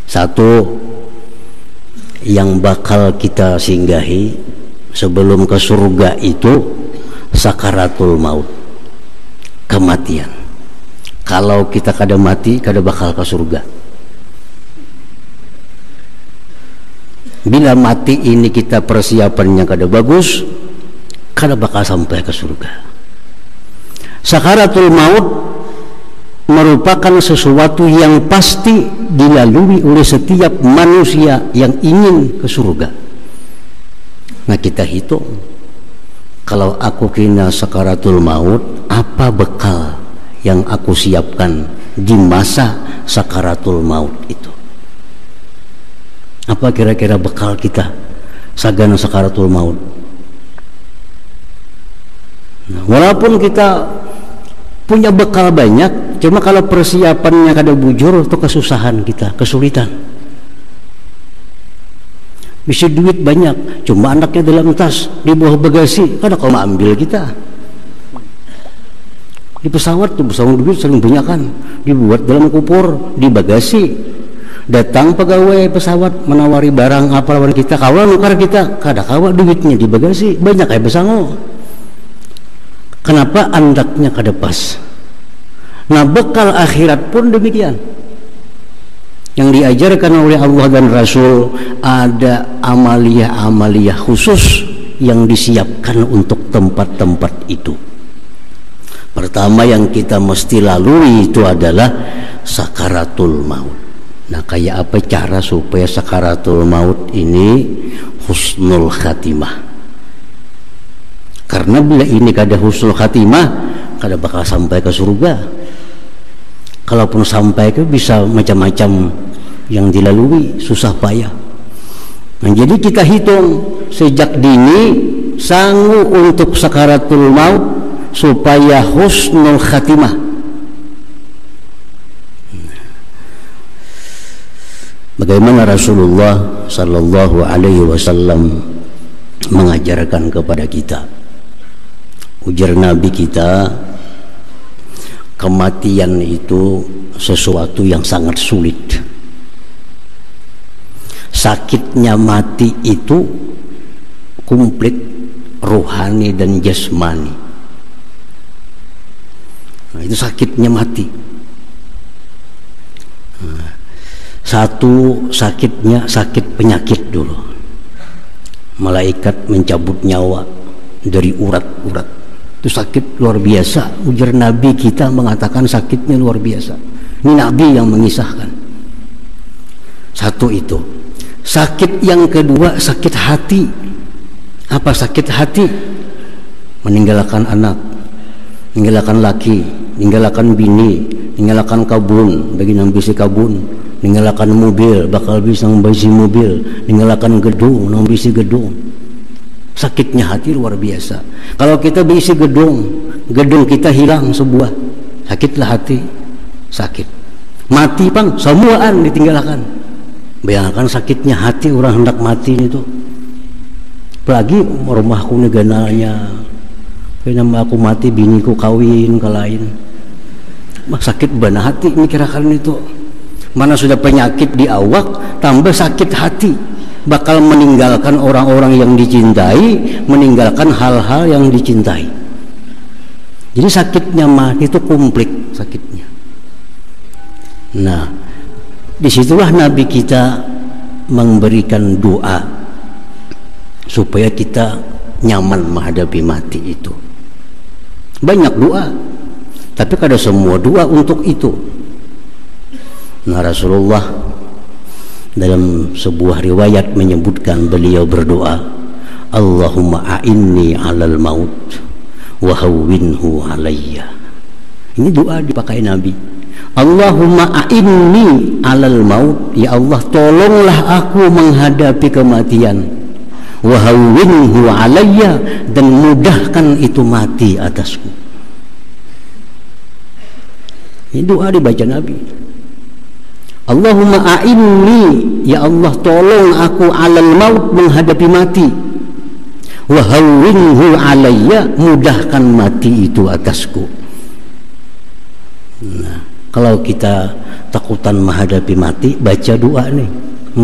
Satu yang bakal kita singgahi sebelum ke surga itu sakaratul maut, kematian. Kalau kita kada mati, kada bakal ke surga. Bila mati ini kita persiapannya kada bagus, kada bakal sampai ke surga. Sakaratul maut merupakan sesuatu yang pasti dilalui oleh setiap manusia yang ingin ke surga. Nah, kita hitung, kalau aku kena sakaratul maut, apa bekal yang aku siapkan di masa sakaratul maut itu? Apa kira-kira bekal kita sagana sakaratul maut? Nah, walaupun kita punya bekal banyak, cuma kalau persiapannya kada bujur, itu kesusahan kita, kesulitan. Bisa duit banyak, cuma anaknya dalam tas, di bawah bagasi, kada kau ambil kita. Di pesawat tuh, pesawat duit sering banyak kan, dibuat dalam kupur, di bagasi. Datang pegawai pesawat menawari barang apa lawan kita, kawan nukar kita, kada kawa duitnya di bagasi, banyak kayak besango. Kenapa andaknya kada pas? Nah, bekal akhirat pun demikian. Yang diajarkan oleh Allah dan Rasul, ada amalia-amalia khusus yang disiapkan untuk tempat-tempat itu. Pertama yang kita mesti lalui itu adalah sakaratul maut. Nah, kayak apa cara supaya sakaratul maut ini husnul khatimah? Karena bila ini kada husnul khatimah, kada bakal sampai ke surga. Kalaupun sampai ke, bisa macam-macam yang dilalui, susah payah. Nah, jadi kita hitung sejak dini sanggup untuk sakaratul maut supaya husnul khatimah. Bagaimana Rasulullah sallallahu alaihi wasallam mengajarkan kepada kita? Ujar Nabi kita, kematian itu sesuatu yang sangat sulit. Sakitnya mati itu komplit, rohani dan jasmani. Nah, itu sakitnya mati. Nah, satu sakitnya sakit penyakit dulu. Malaikat mencabut nyawa dari urat-urat. Itu sakit luar biasa. Ujar Nabi kita mengatakan sakitnya luar biasa. Ini Nabi yang mengisahkan. Satu itu. Sakit yang kedua sakit hati. Apa sakit hati? Meninggalkan anak, meninggalkan laki, meninggalkan bini, meninggalkan kabun, bagi nambisi kabun, meninggalkan mobil, bakal bisa membisi mobil, meninggalkan gedung, membisi gedung. Sakitnya hati luar biasa. Kalau kita bisi gedung, gedung kita hilang sebuah, sakitlah hati, sakit. Mati pang, semuaan ditinggalkan. Bayangkan sakitnya hati orang hendak mati itu. Apalagi rumahku negananya, kenapa aku mati, biniku kawin ke lain. Sakit bana hati mikirkan itu. Mana sudah penyakit di awak, tambah sakit hati, bakal meninggalkan orang-orang yang dicintai, meninggalkan hal-hal yang dicintai. Jadi sakitnya mati itu komplit sakitnya. Nah, disitulah Nabi kita memberikan doa supaya kita nyaman menghadapi mati itu. Banyak doa, tapi kada semua doa untuk itu. Nah, Rasulullah dalam sebuah riwayat menyebutkan, beliau berdoa, Allahumma a'inni 'alal maut wa hawwinhu 'alayya. Ini doa dipakai Nabi. Allahumma a'inni 'alal maut, ya Allah tolonglah aku menghadapi kematian, wa hawwinhu 'alayya, dan mudahkan itu mati atasku. Ini doa dibaca Nabi. Allahumma a'inni, ya Allah tolong aku 'alal maut, menghadapi mati, wa hawwinhu 'alayya, mudahkan mati itu atasku. Nah, Kalau kita takutan menghadapi mati, baca doa nih.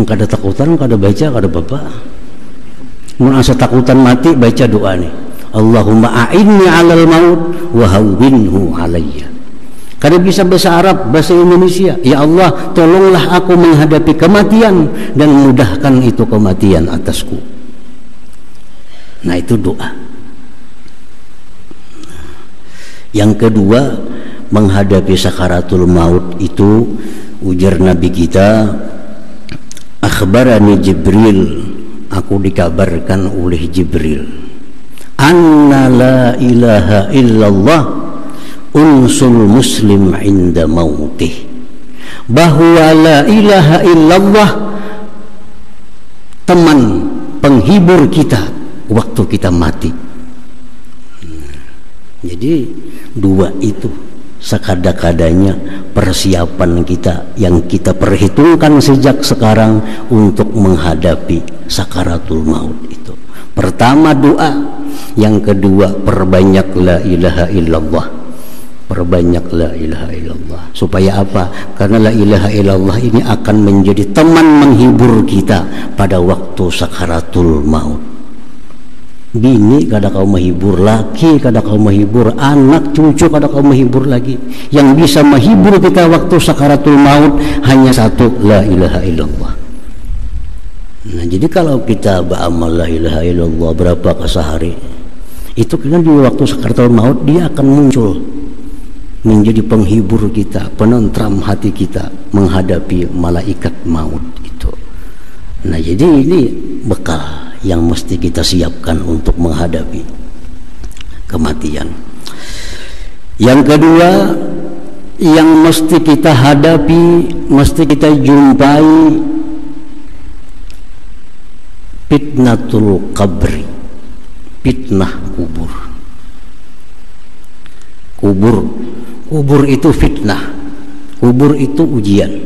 Kada takutan, kada baca, kada apa-apa. Mun asa takutan mati, baca doa nih. Allahumma a'inni 'alal maut wa hawwinhu 'alayya. Kada bisa bahasa Arab, bahasa Indonesia. Ya Allah, tolonglah aku menghadapi kematian dan mudahkan itu kematian atasku. Nah, itu doa. Yang kedua, menghadapi sakaratul maut itu, ujar Nabi kita, akhbarani Jibril, aku dikabarkan oleh Jibril, anna la ilaha illallah unsul muslim inda mautih, bahwa la ilaha illallah teman penghibur kita waktu kita mati. Jadi dua itu sekada-kadanya persiapan kita yang kita perhitungkan sejak sekarang untuk menghadapi sakaratul maut itu. Pertama doa, yang kedua perbanyak la ilaha illallah. Perbanyak la ilaha illallah. Supaya apa? Karena la ilaha illallah ini akan menjadi teman menghibur kita pada waktu sakaratul maut. Bini kada kau menghibur, laki kada kau menghibur, anak cucu kada kau menghibur lagi. Yang bisa menghibur kita waktu sakaratul maut hanya satu, la ilaha illallah. Nah, jadi kalau kita beramal la ilaha illallah berapa sehari, itu kan di waktu sakaratul maut dia akan muncul menjadi penghibur kita, penentram hati kita menghadapi malaikat maut itu. Nah, jadi ini bekal yang mesti kita siapkan untuk menghadapi kematian. Yang kedua yang mesti kita hadapi, mesti kita jumpai, fitnatul qabri, fitnah kubur. Kubur itu fitnah, kubur itu ujian.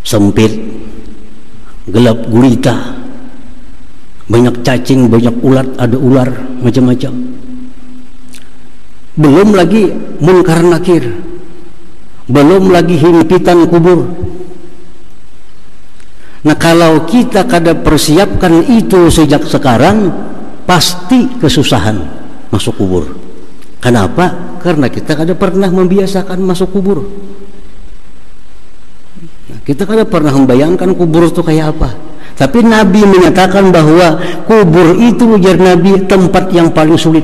Sempit, gelap gulita, banyak cacing, banyak ulat, ada ular macam-macam. Belum lagi munkar nakir, belum lagi himpitan kubur. Nah, kalau kita kada persiapkan itu sejak sekarang, pasti kesusahan masuk kubur. Kenapa? Karena kita kada pernah membiasakan masuk kubur. Kita kada pernah membayangkan kubur itu kayak apa. Tapi Nabi menyatakan bahwa kubur itu, ujar Nabi, tempat yang paling sulit.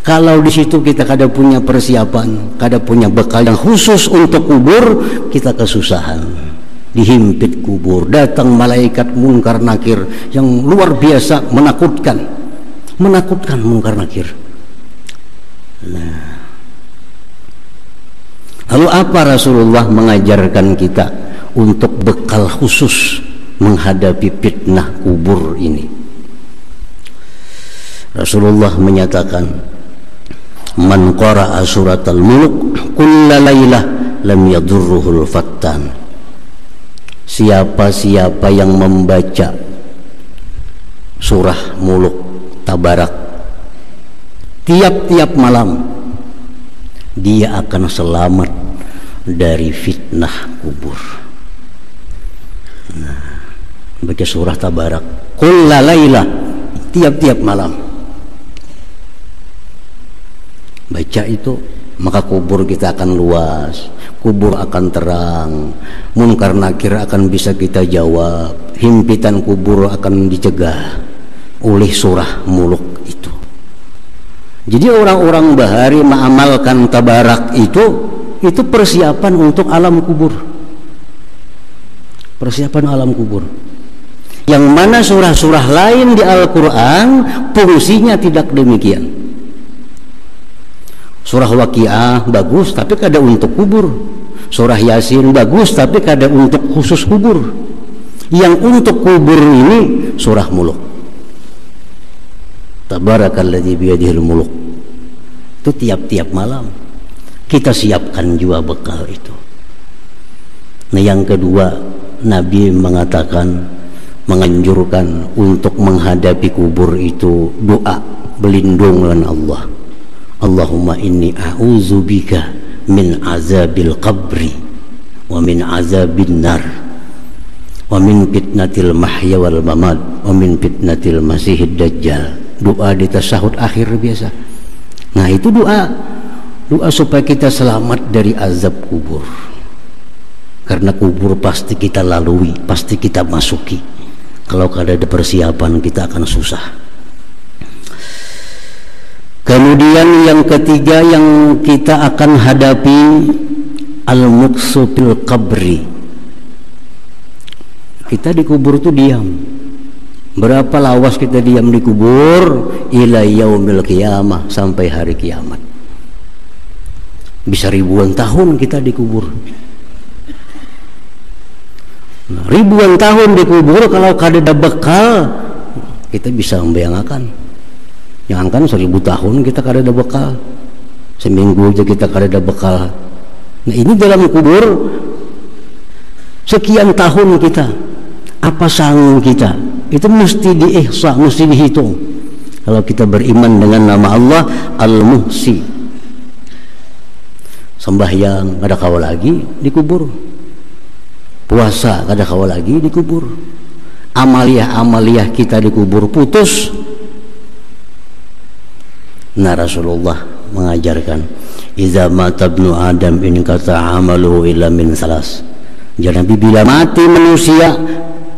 Kalau di situ kita kada punya persiapan, kada punya bekal yang khusus untuk kubur, kita kesusahan. Dihimpit kubur, datang malaikat munkar nakir yang luar biasa menakutkan munkar nakir. Nah, lalu apa Rasulullah mengajarkan kita untuk bekal khusus menghadapi fitnah kubur ini? Rasulullah menyatakan, man qara'a suratal muluk kulla lailah lam yadurruhul fattan. Siapa-siapa yang membaca surah muluk tabarak tiap-tiap malam, dia akan selamat dari fitnah kubur. Nah, baca surah tabarak kulla lailah, tiap-tiap malam baca itu, maka kubur kita akan luas, kubur akan terang, munkar nakir akan bisa kita jawab, himpitan kubur akan dicegah oleh surah muluk itu. Jadi orang-orang bahari mengamalkan tabarak itu persiapan untuk alam kubur. Persiapan alam kubur. Yang mana surah-surah lain di Al-Quran fungsinya tidak demikian. Surah Waqiah bagus tapi kada untuk kubur. Surah Yasin bagus tapi kada untuk khusus kubur. Yang untuk kubur ini surah muluk. Tabarakalladzi biyadihil muluk. Itu tiap-tiap malam kita siapkan juga bekal itu. Nah, yang kedua, Nabi mengatakan, menganjurkan untuk menghadapi kubur itu doa, berlindung dengan Allah. Allahumma inni a'udzubika min azabil qabri wa min azabin nar wa min fitnatil mahya wal mamat wa min fitnatil masihid dajjal. Doa di tasyahud akhir biasa. Nah itu doa supaya kita selamat dari azab kubur, karena kubur pasti kita lalui, pasti kita masuki. Kalau kada ada persiapan kita akan susah. Kemudian yang ketiga yang kita akan hadapi, al-muqsu fil qabri. Kita di kubur tuh diam. Berapa lawas kita diam di kubur? Ila yaumil qiyamah, sampai hari kiamat. Bisa ribuan tahun kita di kubur. Nah, ribuan tahun di kubur, kalau kada bekal kita bisa membayangkan. Jangankan 1000 tahun kita kada ada bekal, seminggu aja kita kada ada bekal. Nah ini dalam kubur sekian tahun kita, apa sanggup kita? Itu mesti diihsa, mesti dihitung. Kalau kita beriman dengan nama Allah Al-Muhsi, sembahyang kada kawal lagi di kubur, puasa kada kawal lagi di kubur, amaliyah kita di kubur putus. Nah Rasulullah mengajarkan, iza mata ibnu Adam in kata amaluhu illa min salas. Jadi Nabi bila mati manusia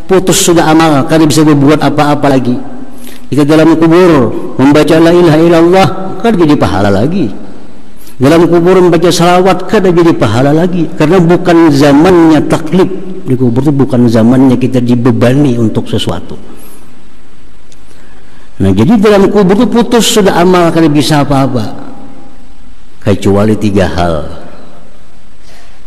putus sudah amal, kada bisa berbuat apa-apa lagi. Kita dalam kubur membaca la ilaha illallah, kada jadi pahala lagi. Dalam kubur membaca salawat, kada jadi pahala lagi, karena bukan zamannya taklif. Di kubur itu bukan zamannya kita dibebani untuk sesuatu. Nah jadi dalam kubur itu putus sudah amal, kada bisa apa-apa kecuali 3 hal.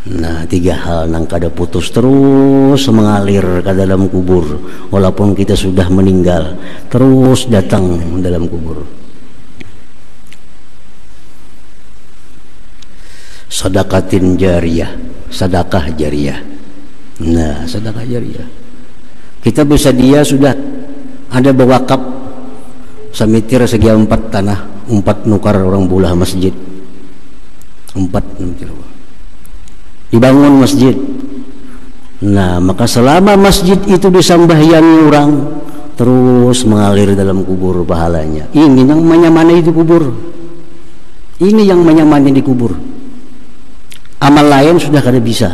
Nah 3 hal nang kada putus terus mengalir ke dalam kubur, walaupun kita sudah meninggal terus datang dalam kubur. Sedekatin jariyah, sedekah jariyah. Nah sedekah jariyah, kita bisa dia sudah ada berwakaf samitir segi 4 tanah, 4 nukar orang bulah masjid, 4 dibangun masjid. Nah maka selama masjid itu disambahyangi orang, terus mengalir dalam kubur pahalanya. Ini yang menyamani di kubur, ini yang menyamani di kubur. Amal lain sudah kada bisa.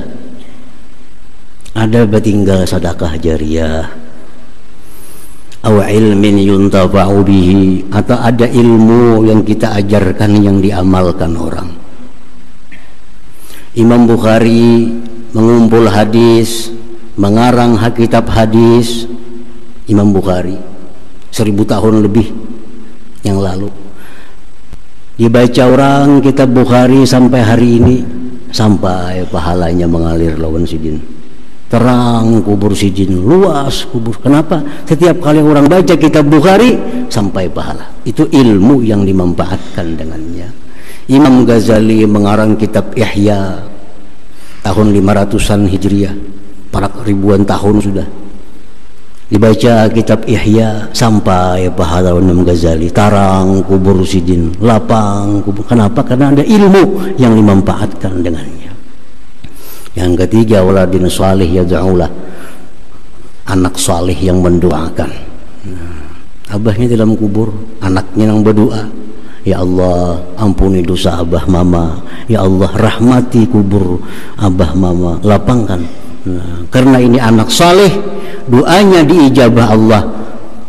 Ada tinggal sedekah jariyah, aw ilmin yuntafa'u bihi, atau ada ilmu yang kita ajarkan yang diamalkan orang. Imam Bukhari mengumpul hadis, mengarang kitab hadis. Imam Bukhari 1000 tahun lebih yang lalu dibaca orang kitab Bukhari sampai hari ini, sampai pahalanya mengalir lawan sidin. Terang kubur sidin, luas kubur. Kenapa? Setiap kali orang baca kitab Bukhari sampai pahala. Itu ilmu yang dimanfaatkan dengannya. Imam Ghazali mengarang kitab Ihya tahun 500-an Hijriah, para ribuan tahun sudah dibaca kitab Ihya sampai pahala Imam Ghazali. Tarang kubur sidin, lapang kubur. Kenapa? Karena ada ilmu yang dimanfaatkan dengannya. Yang ketiga, waladin salih yad'ulah, anak salih yang mendoakan. Abahnya dalam kubur, anaknya yang berdoa, ya Allah ampuni dosa abah mama, ya Allah rahmati kubur abah mama, lapangkan. Karena ini anak saleh, doanya diijabah Allah,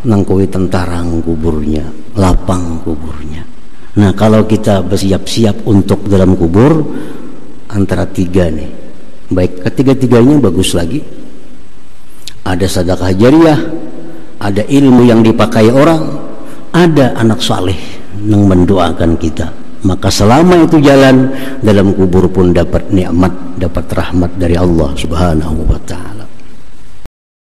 nangkui tentarang kuburnya, lapang kuburnya. Nah kalau kita bersiap-siap untuk dalam kubur, antara 3 nih, baik ketiga-tiganya bagus lagi. Ada sedekah jariyah, ada ilmu yang dipakai orang, ada anak saleh yang mendoakan kita. Maka selama itu jalan, dalam kubur pun dapat nikmat, dapat rahmat dari Allah Subhanahu wa ta'ala.